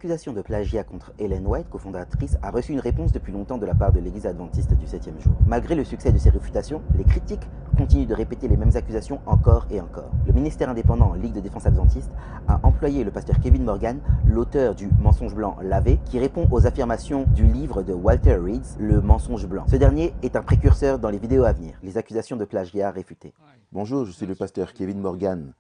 L'accusation de plagiat contre Ellen White, cofondatrice, a reçu une réponse depuis longtemps de la part de l'Église adventiste du 7e jour. Malgré le succès de ces réfutations, les critiques continuent de répéter les mêmes accusations encore et encore. Le ministère indépendant Ligue de défense adventiste a employé le pasteur Kevin Morgan, l'auteur du Mensonge blanc lavé, qui répond aux affirmations du livre de Walter Reeds, Le mensonge blanc. Ce dernier est un précurseur dans les vidéos à venir, les accusations de plagiat réfutées. Bonjour, je suis le pasteur Kevin Morgan.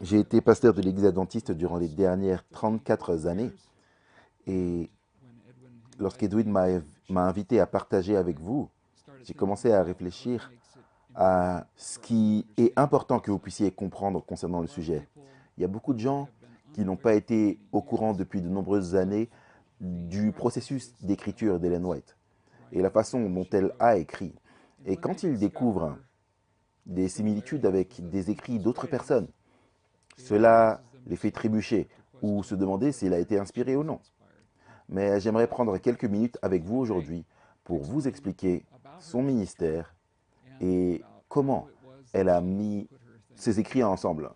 J'ai été pasteur de l'Église adventiste durant les dernières 34 années. Et lorsqu'Edwin m'a invité à partager avec vous, j'ai commencé à réfléchir à ce qui est important que vous puissiez comprendre concernant le sujet. Il y a beaucoup de gens qui n'ont pas été au courant depuis de nombreuses années du processus d'écriture d'Ellen White et la façon dont elle a écrit. Et quand ils découvrent des similitudes avec des écrits d'autres personnes, cela les fait trébucher ou se demander s'il a été inspiré ou non. Mais j'aimerais prendre quelques minutes avec vous aujourd'hui pour vous expliquer son ministère et comment elle a mis ses écrits ensemble.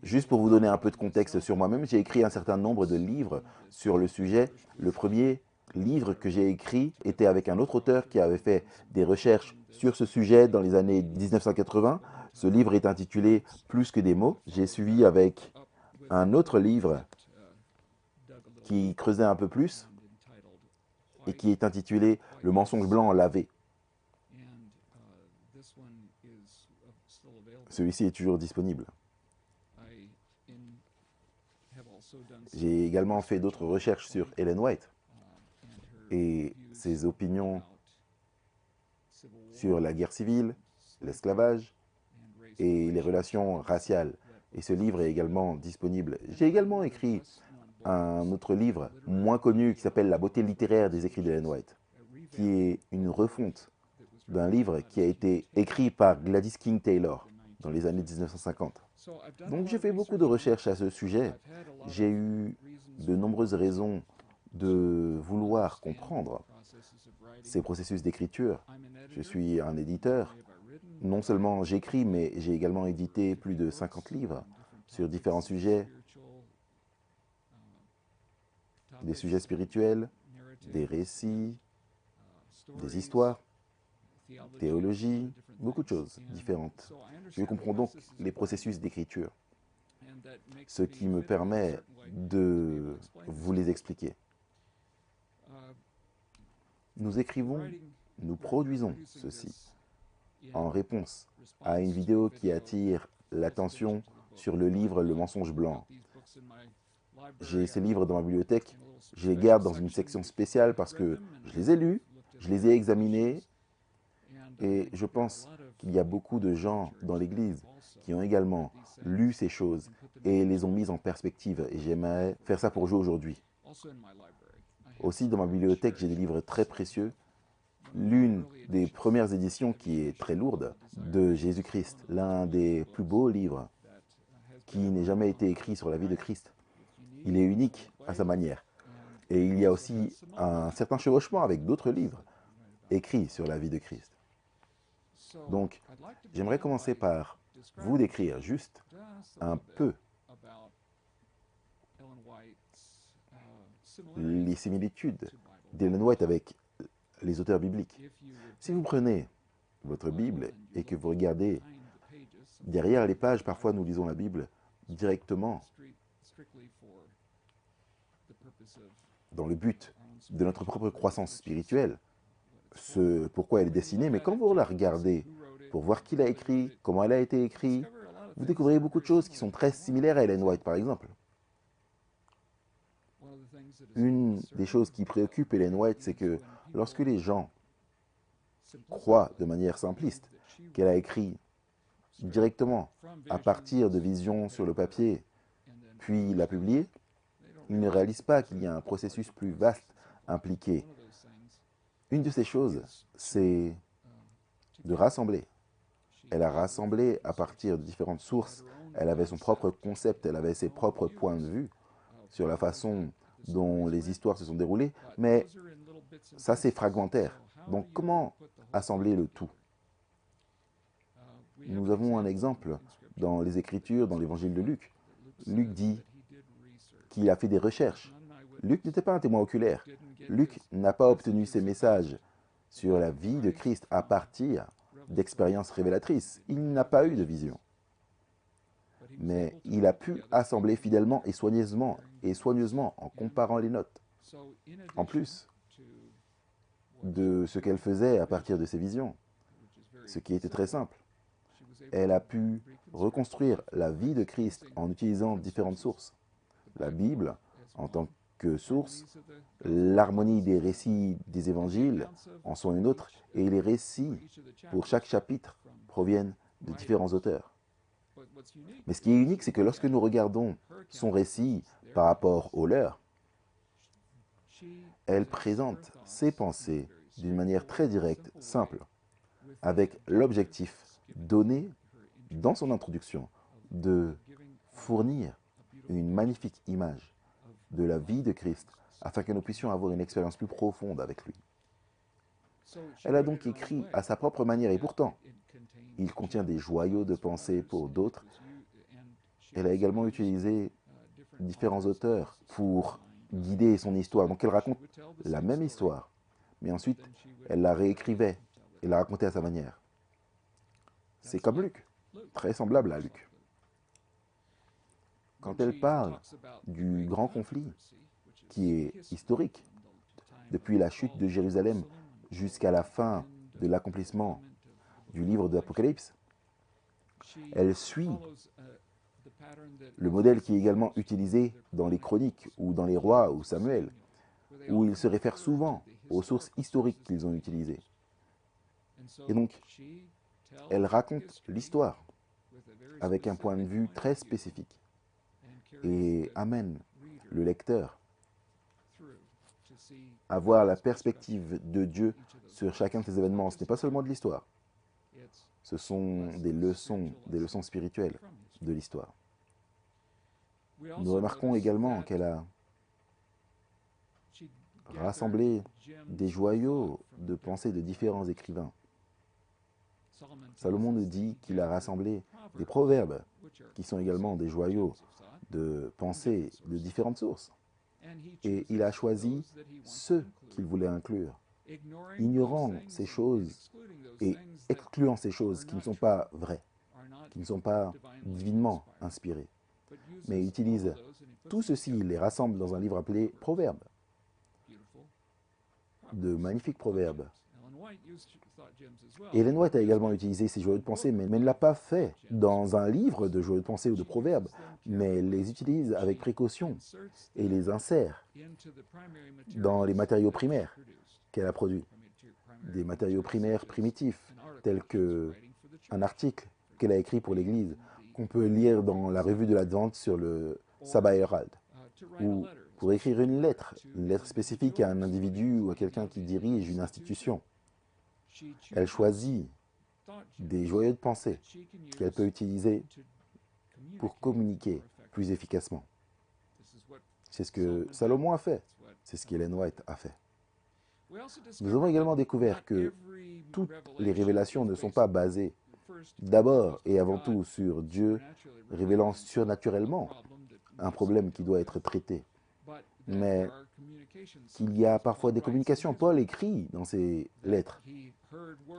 Juste pour vous donner un peu de contexte sur moi-même, j'ai écrit un certain nombre de livres sur le sujet. Le premier livre que j'ai écrit était avec un autre auteur qui avait fait des recherches sur ce sujet dans les années 1980. Ce livre est intitulé « Plus que des mots ». J'ai suivi avec un autre livre qui creusait un peu plus et qui est intitulé « Le mensonge blanc lavé ». Celui-ci est toujours disponible. J'ai également fait d'autres recherches sur Ellen White et ses opinions sur la guerre civile, l'esclavage et les relations raciales. Et ce livre est également disponible. J'ai également écrit un autre livre moins connu qui s'appelle « La beauté littéraire des écrits d'Ellen White », qui est une refonte d'un livre qui a été écrit par Gladys King Taylor dans les années 1950. Donc j'ai fait beaucoup de recherches à ce sujet. J'ai eu de nombreuses raisons de vouloir comprendre ces processus d'écriture. Je suis un éditeur. Non seulement j'écris, mais j'ai également édité plus de 50 livres sur différents sujets, des sujets spirituels, des récits, des histoires, théologie, beaucoup de choses différentes. Je comprends donc les processus d'écriture, ce qui me permet de vous les expliquer. Nous écrivons, nous produisons ceci en réponse à une vidéo qui attire l'attention sur le livre Le mensonge blanc. J'ai ces livres dans ma bibliothèque, je les garde dans une section spéciale parce que je les ai lus, je les ai examinés et je pense qu'il y a beaucoup de gens dans l'Église qui ont également lu ces choses et les ont mises en perspective et j'aimerais faire ça pour vous aujourd'hui. Aussi, dans ma bibliothèque, j'ai des livres très précieux. L'une des premières éditions qui est très lourde de Jésus-Christ, l'un des plus beaux livres qui n'ait jamais été écrit sur la vie de Christ. Il est unique à sa manière. Et il y a aussi un certain chevauchement avec d'autres livres écrits sur la vie de Christ. Donc, j'aimerais commencer par vous décrire juste un peu les similitudes d'Ellen White avec les auteurs bibliques. Si vous prenez votre Bible et que vous regardez derrière les pages, parfois nous lisons la Bible directement dans le but de notre propre croissance spirituelle, ce pourquoi elle est destinée, mais quand vous la regardez pour voir qui l'a écrit, comment elle a été écrite, vous découvrez beaucoup de choses qui sont très similaires à Ellen White, par exemple. Une des choses qui préoccupe Ellen White, c'est que lorsque les gens croient de manière simpliste qu'elle a écrit directement à partir de visions sur le papier, puis l'a publié, ils ne réalisent pas qu'il y a un processus plus vaste impliqué. Une de ces choses, c'est de rassembler. Elle a rassemblé à partir de différentes sources. Elle avait son propre concept, elle avait ses propres points de vue sur la façon dont les histoires se sont déroulées, mais ça c'est fragmentaire. Donc comment assembler le tout? Nous avons un exemple dans les Écritures, dans l'évangile de Luc. Luc dit qu'il a fait des recherches. Luc n'était pas un témoin oculaire. Luc n'a pas obtenu ses messages sur la vie de Christ à partir d'expériences révélatrices. Il n'a pas eu de vision. Mais il a pu assembler fidèlement et soigneusement en comparant les notes. En plus de ce qu'elle faisait à partir de ses visions, ce qui était très simple, elle a pu reconstruire la vie de Christ en utilisant différentes sources. La Bible en tant que source, l'harmonie des récits des évangiles en sont une autre, et les récits pour chaque chapitre proviennent de différents auteurs. Mais ce qui est unique, c'est que lorsque nous regardons son récit par rapport au leur, elle présente ses pensées d'une manière très directe, simple, avec l'objectif donné dans son introduction de fournir une magnifique image de la vie de Christ afin que nous puissions avoir une expérience plus profonde avec lui. Elle a donc écrit à sa propre manière et pourtant, il contient des joyaux de pensée pour d'autres. Elle a également utilisé différents auteurs pour guider son histoire. Donc elle raconte la même histoire, mais ensuite elle la réécrivait et la racontait à sa manière. C'est comme Luc, très semblable à Luc. Quand elle parle du grand conflit, qui est historique, depuis la chute de Jérusalem jusqu'à la fin de l'accomplissement du livre de l'Apocalypse, elle suit le modèle qui est également utilisé dans les chroniques ou dans les rois ou Samuel, où ils se réfèrent souvent aux sources historiques qu'ils ont utilisées. Et donc, elle raconte l'histoire avec un point de vue très spécifique et amène le lecteur à voir la perspective de Dieu sur chacun de ces événements. Ce n'est pas seulement de l'histoire, ce sont des leçons spirituelles de l'histoire. Nous remarquons également qu'elle a rassemblé des joyaux de pensée de différents écrivains. Salomon nous dit qu'il a rassemblé des proverbes qui sont également des joyaux de pensée de différentes sources. Et il a choisi ceux qu'il voulait inclure, ignorant ces choses et excluant ces choses qui ne sont pas vraies, qui ne sont pas divinement inspirées. Mais il utilise tout ceci, il les rassemble dans un livre appelé Proverbes, de magnifiques proverbes. Et Ellen White a également utilisé ces joyaux de pensée, mais ne l'a pas fait dans un livre de joyaux de pensée ou de proverbes, mais les utilise avec précaution et les insère dans les matériaux primaires qu'elle a produits. Des matériaux primaires primitifs, tels qu'un article qu'elle a écrit pour l'Église, qu'on peut lire dans la revue de l'Advent sur le Sabbath Herald, ou pour écrire une lettre spécifique à un individu ou à quelqu'un qui dirige une institution. Elle choisit des joyaux de pensée qu'elle peut utiliser pour communiquer plus efficacement. C'est ce que Salomon a fait, c'est ce qu'Ellen White a fait. Nous avons également découvert que toutes les révélations ne sont pas basées d'abord et avant tout sur Dieu révélant surnaturellement un problème qui doit être traité, mais qu'il y a parfois des communications. Paul écrit dans ses lettres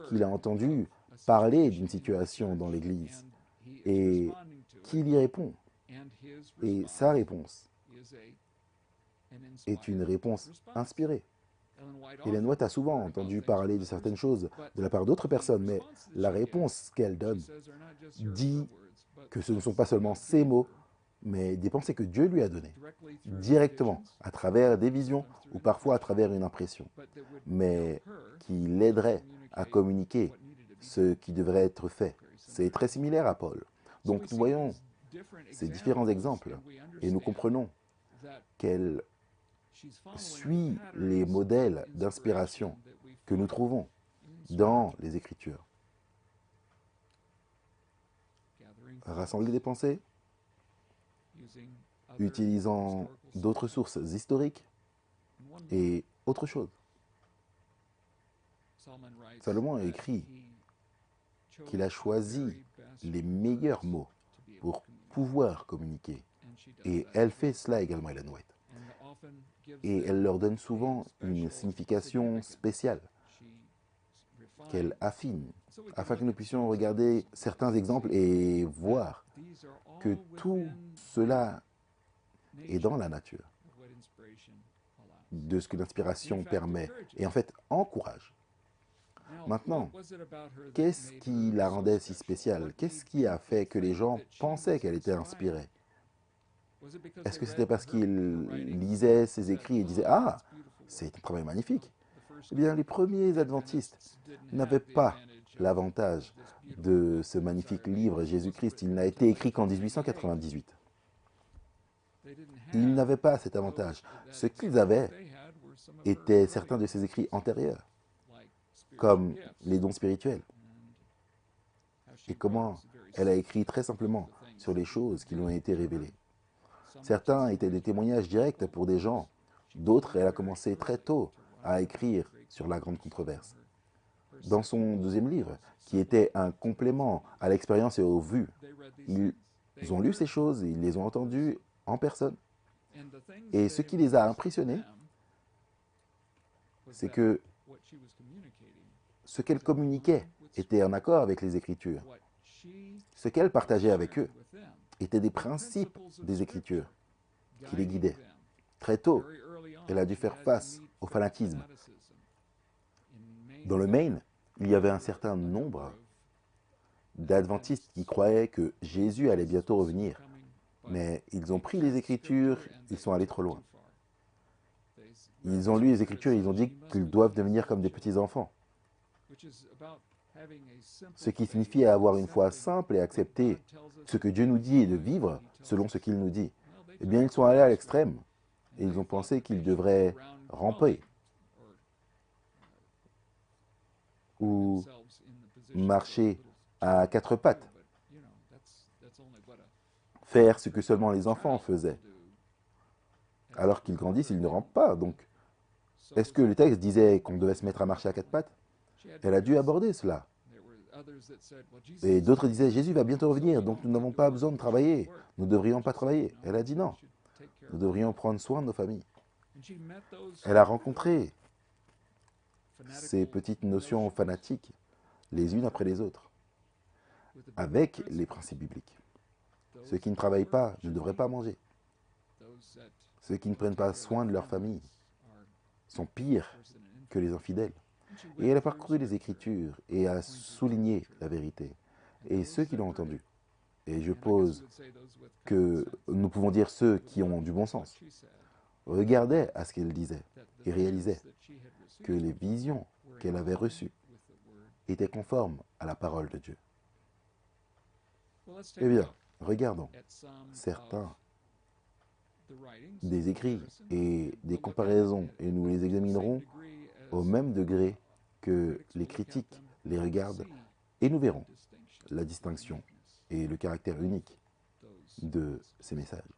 qu'il a entendu parler d'une situation dans l'Église et qu'il y répond. Et sa réponse est une réponse inspirée. Ellen White a souvent entendu parler de certaines choses de la part d'autres personnes, mais la réponse qu'elle donne dit que ce ne sont pas seulement ses mots, mais des pensées que Dieu lui a données, directement, à travers des visions ou parfois à travers une impression, mais qui l'aideraient à communiquer ce qui devrait être fait. C'est très similaire à Paul. Donc nous voyons ces différents exemples et nous comprenons qu'elle suit les modèles d'inspiration que nous trouvons dans les Écritures. Rassembler des pensées, utilisant d'autres sources historiques et autre chose. Salomon a écrit qu'il a choisi les meilleurs mots pour pouvoir communiquer Et elle fait cela également, Ellen White. Et elle leur donne souvent une signification spéciale qu'elle affine, afin que nous puissions regarder certains exemples et voir que tout cela est dans la nature, de ce que l'inspiration permet, et en fait encourage. Maintenant, qu'est-ce qui la rendait si spéciale? Qu'est-ce qui a fait que les gens pensaient qu'elle était inspirée? Est-ce que c'était parce qu'ils lisaient ses écrits et disaient « Ah, c'est un travail magnifique ». Eh bien, les premiers adventistes n'avaient pas l'avantage de ce magnifique livre Jésus-Christ. Il n'a été écrit qu'en 1898. Ils n'avaient pas cet avantage. Ce qu'ils avaient étaient certains de ses écrits antérieurs, comme les dons spirituels, et comment elle a écrit très simplement sur les choses qui lui ont été révélées. Certains étaient des témoignages directs pour des gens, d'autres, elle a commencé très tôt à écrire sur la grande controverse. Dans son deuxième livre, qui était un complément à l'expérience et aux vues, ils ont lu ces choses, ils les ont entendues en personne. Et ce qui les a impressionnés, c'est que ce qu'elle communiquait était en accord avec les Écritures. Ce qu'elle partageait avec eux étaient des principes des Écritures qui les guidaient. Très tôt, elle a dû faire face au fanatisme. Dans le Maine, il y avait un certain nombre d'adventistes qui croyaient que Jésus allait bientôt revenir. Mais ils ont pris les Écritures, ils sont allés trop loin. Ils ont lu les Écritures et ils ont dit qu'ils doivent devenir comme des petits-enfants. Ce qui signifie avoir une foi simple et accepter ce que Dieu nous dit et de vivre selon ce qu'il nous dit. Eh bien, ils sont allés à l'extrême et ils ont pensé qu'ils devraient ramper ou marcher à quatre pattes, faire ce que seulement les enfants faisaient. Alors qu'ils grandissent, ils ne rampent pas. Donc, est-ce que le texte disait qu'on devait se mettre à marcher à quatre pattes? Elle a dû aborder cela. Et d'autres disaient, Jésus va bientôt revenir, donc nous n'avons pas besoin de travailler. Nous ne devrions pas travailler. Elle a dit non. Nous devrions prendre soin de nos familles. Elle a rencontré ces petites notions fanatiques, les unes après les autres, avec les principes bibliques. Ceux qui ne travaillent pas ne devraient pas manger. Ceux qui ne prennent pas soin de leur famille sont pires que les infidèles. Et elle a parcouru les Écritures et a souligné la vérité. Et ceux qui l'ont entendu, et je pose que nous pouvons dire ceux qui ont du bon sens, regardaient à ce qu'elle disait et réalisaient que les visions qu'elle avait reçues étaient conformes à la parole de Dieu. Eh bien, regardons certains des écrits et des comparaisons, et nous les examinerons au même degré que les critiques les regardent, et nous verrons la distinction et le caractère unique de ces messages.